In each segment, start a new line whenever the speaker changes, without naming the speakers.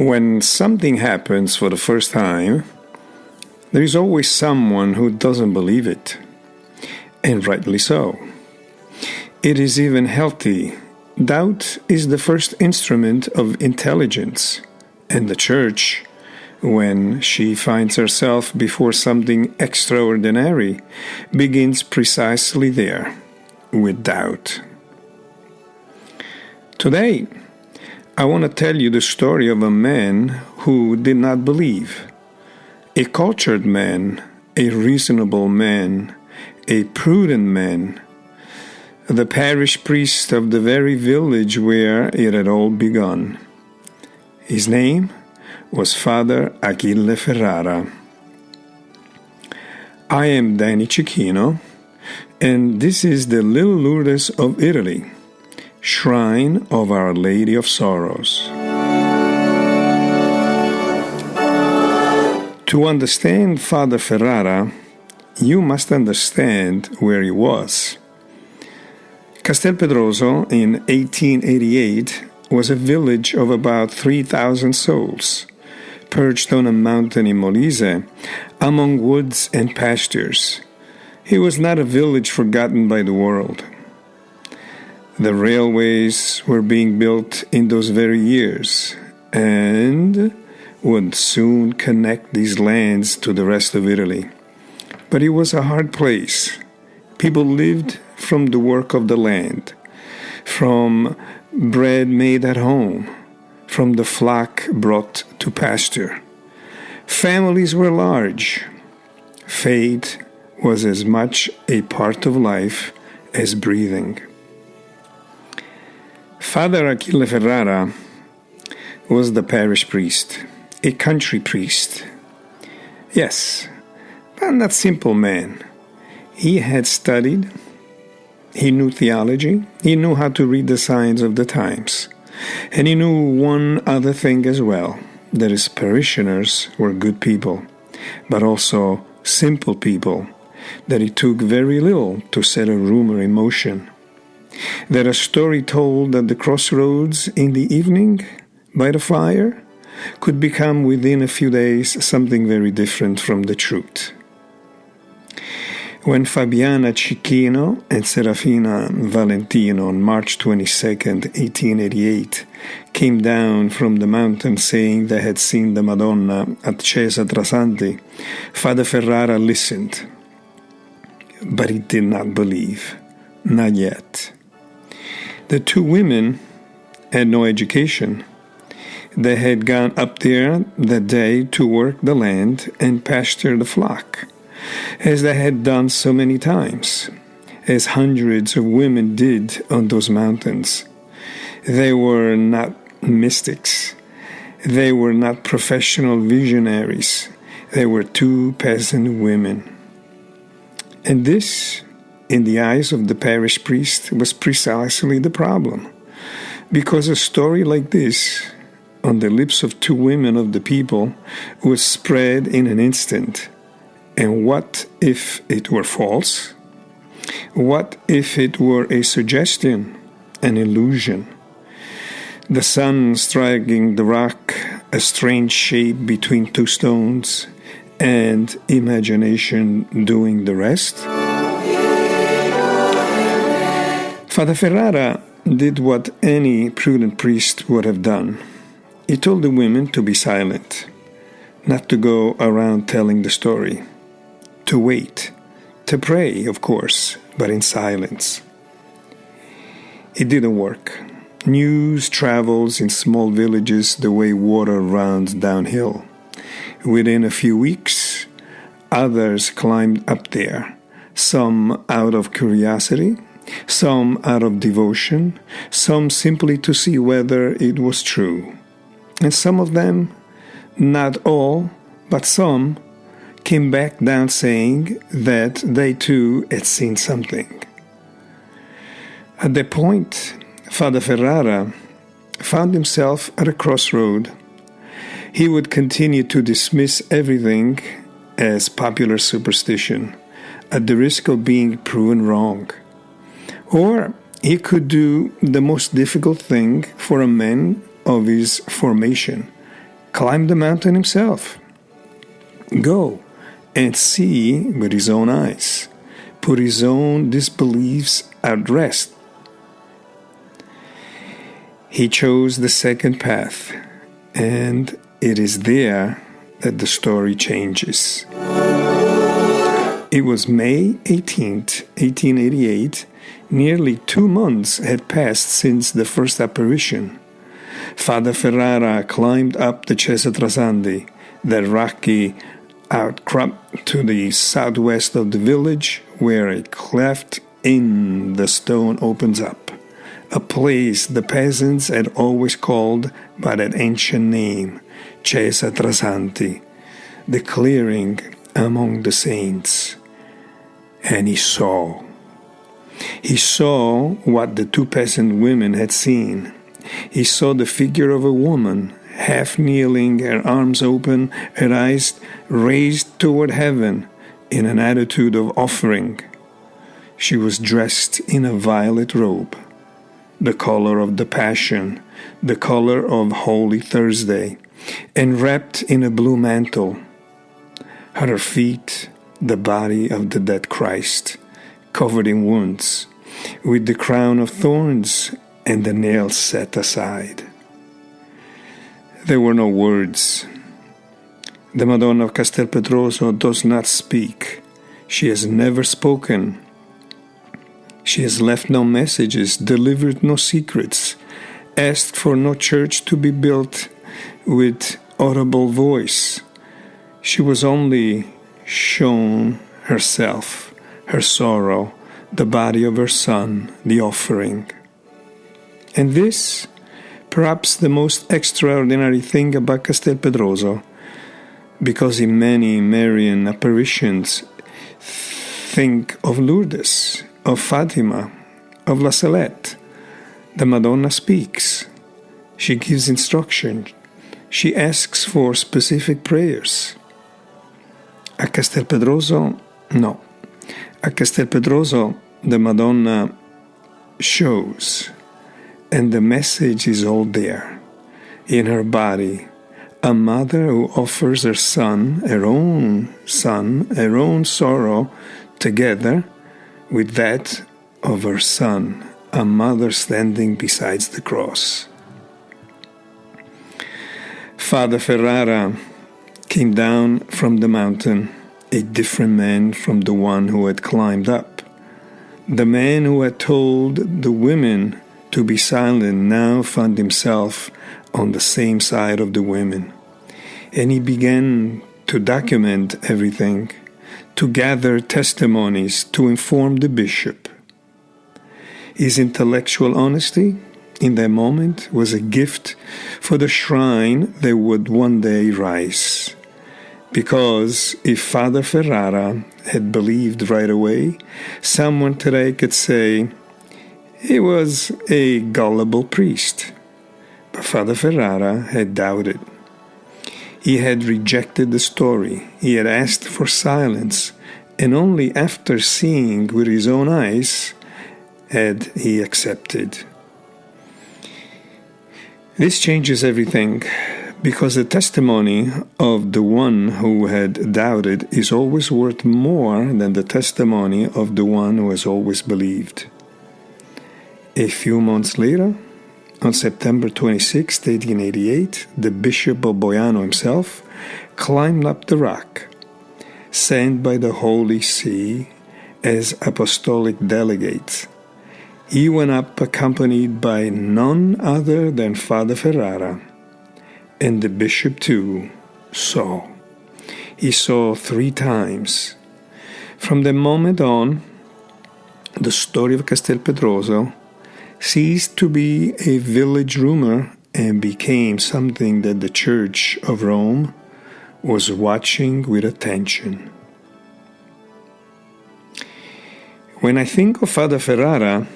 When something happens for the first time, there is always someone who doesn't believe it, and rightly so. It is even healthy. Doubt is the first instrument of intelligence, and the Church, when she finds herself before something extraordinary, begins precisely there, with doubt. Today, I want to tell you the story of a man who did not believe. A cultured man, a reasonable man, a prudent man, the parish priest of the very village where it had all begun. His name was Father Achille Ferrara. I am Danny Cicchino, and this is the little Lourdes of Italy, Shrine of Our Lady of Sorrows. To understand Father Ferrara, you must understand where he was. Castelpetroso in 1888 was a village of about 3,000 souls, perched on a mountain in Molise, among woods and pastures. It was not a village forgotten by the world. The railways were being built in those very years, and would soon connect these lands to the rest of Italy. But it was a hard place. People lived from the work of the land, from bread made at home, from the flock brought to pasture. Families were large. Faith was as much a part of life as breathing. Father Achille Ferrara was the parish priest, a country priest. Yes, but not simple man. He had studied, he knew theology, he knew how to read the signs of the times, and he knew one other thing as well, that his parishioners were good people, but also simple people, that it took very little to set a rumor in motion. That a story told at the crossroads in the evening by the fire could become within a few days something very different from the truth. When Fabiana, Cecchino, and Serafina, Valentino on March 22, 1888, came down from the mountain saying they had seen the Madonna at Chiesa Trasanti, Father Ferrara listened, but he did not believe, not yet. The two women had no education. They had gone up there that day to work the land and pasture the flock, as they had done so many times, as hundreds of women did on those mountains. They were not mystics. They were not professional visionaries. They were two peasant women. And this, in the eyes of the parish priest, was precisely the problem, because a story like this, on the lips of two women of the people, was spread in an instant. And what if it were false? What if it were a suggestion, an illusion? The sun striking the rock, a strange shape between two stones, and imagination doing the rest? Father Ferrara did what any prudent priest would have done. He told the women to be silent, not to go around telling the story, to wait, to pray, of course, but in silence. It didn't work. News travels in small villages the way water runs downhill. Within a few weeks, others climbed up there, some out of curiosity, some out of devotion, some simply to see whether it was true. And some of them, not all, but some, came back down saying that they too had seen something. At that point, Father Ferrara found himself at a crossroad. He would continue to dismiss everything as popular superstition, at the risk of being proven wrong. Or he could do the most difficult thing for a man of his formation, climbed the mountain himself. Go and see with his own eyes. Put his own disbeliefs at rest. He chose the second path, and it is there that the story changes. It was May 18th, 1888. Nearly 2 months had passed since the first apparition. Father Ferrara climbed up the Cesatrasandi, the rocky outcrop to the southwest of the village, where a cleft in the stone opens up, a place the peasants had always called by that ancient name, Cesatrasanti, the clearing among the saints. And he saw. He saw what the 2 peasant women had seen. He saw the figure of a woman, half kneeling, her arms open, her eyes raised toward heaven, in an attitude of offering. She was dressed in a violet robe, the color of the Passion, the color of Holy Thursday, and wrapped in a blue mantle. At her feet, the body of the dead Christ, covered in wounds, with the crown of thorns and the nails set aside. There were no words. The Madonna of Castelpetroso does not speak. She has never spoken. She has left no messages, delivered no secrets, asked for no church to be built with audible voice. She was only shown herself, her sorrow, the body of her Son, the offering. And this, perhaps the most extraordinary thing about Castelpetroso, because in many Marian apparitions think of Lourdes, of Fatima, of La Salette. The Madonna speaks. She gives instruction. She asks for specific prayers. At Castelpetroso, no. At Castelpetroso, the Madonna shows, and the message is all there, in her body. A mother who offers her son, her own sorrow, together with that of her son, a mother standing beside the cross. Father Ferrara came down from the mountain, a different man from the one who had climbed up. The man who had told the women to be silent now found himself on the same side of the women. And he began to document everything, to gather testimonies, to inform the bishop. His intellectual honesty in that moment was a gift for the shrine that would one day rise. Because if Father Ferrara had believed right away, someone today could say he was a gullible priest. But Father Ferrara had doubted. He had rejected the story. He had asked for silence, and only after seeing with his own eyes had he accepted. This changes everything, because the testimony of the one who had doubted is always worth more than the testimony of the one who has always believed. A few months later, on September 26, 1888, the Bishop of Boiano himself climbed up the rock, sent by the Holy See as apostolic delegate. He went up accompanied by none other than Father Ferrara, and the bishop too saw. He saw 3 times. From the moment on, the story of Castelpetroso ceased to be a village rumor and became something that the Church of Rome was watching with attention. When I think of Father Ferrara,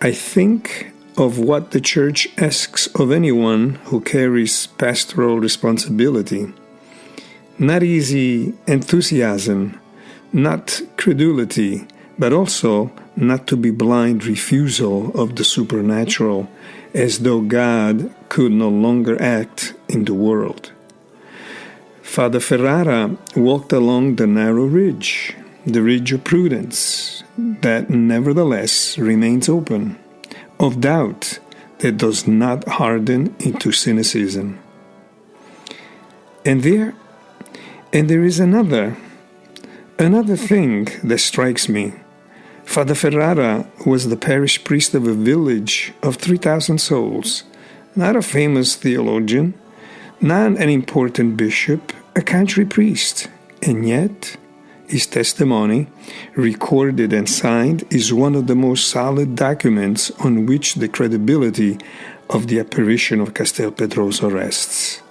I think of what the Church asks of anyone who carries pastoral responsibility. Not easy enthusiasm, not credulity, but also not to be blind refusal of the supernatural, as though God could no longer act in the world. Father Ferrara walked along the narrow ridge, the ridge of prudence, that nevertheless remains open, of doubt that does not harden into cynicism. And there is another thing that strikes me. Father Ferrara was the parish priest of a village of 3,000 souls, not a famous theologian, not an important bishop, a country priest, and yet his testimony, recorded and signed, is one of the most solid documents on which the credibility of the apparition of Castelpetroso rests.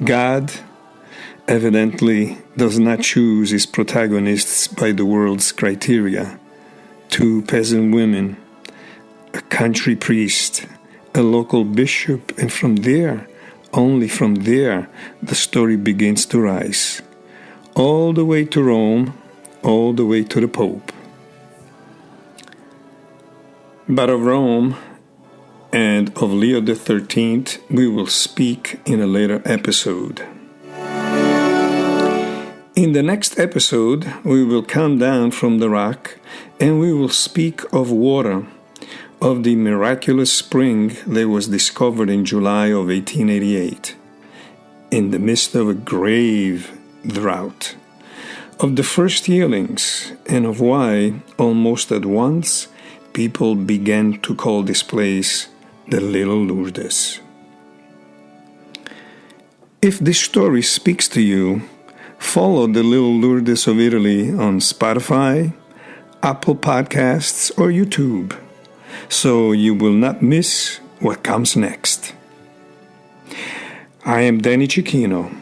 God evidently does not choose his protagonists by the world's criteria. 2 peasant women, a country priest, a local bishop, and from there, only from there, the story begins to rise. All the way to Rome, all the way to the Pope. But of Rome and of Leo XIII we will speak in a later episode. In the next episode, we will come down from the rock and we will speak of water, of the miraculous spring that was discovered in July of 1888, in the midst of a grave drought, of the first healings, and of why, almost at once, people began to call this place the Little Lourdes. If this story speaks to you, follow the Little Lourdes of Italy on Spotify, Apple Podcasts, or YouTube, so you will not miss what comes next. I am Danny Cicchino.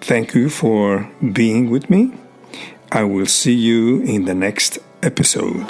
Thank you for being with me. I will see you in the next episode.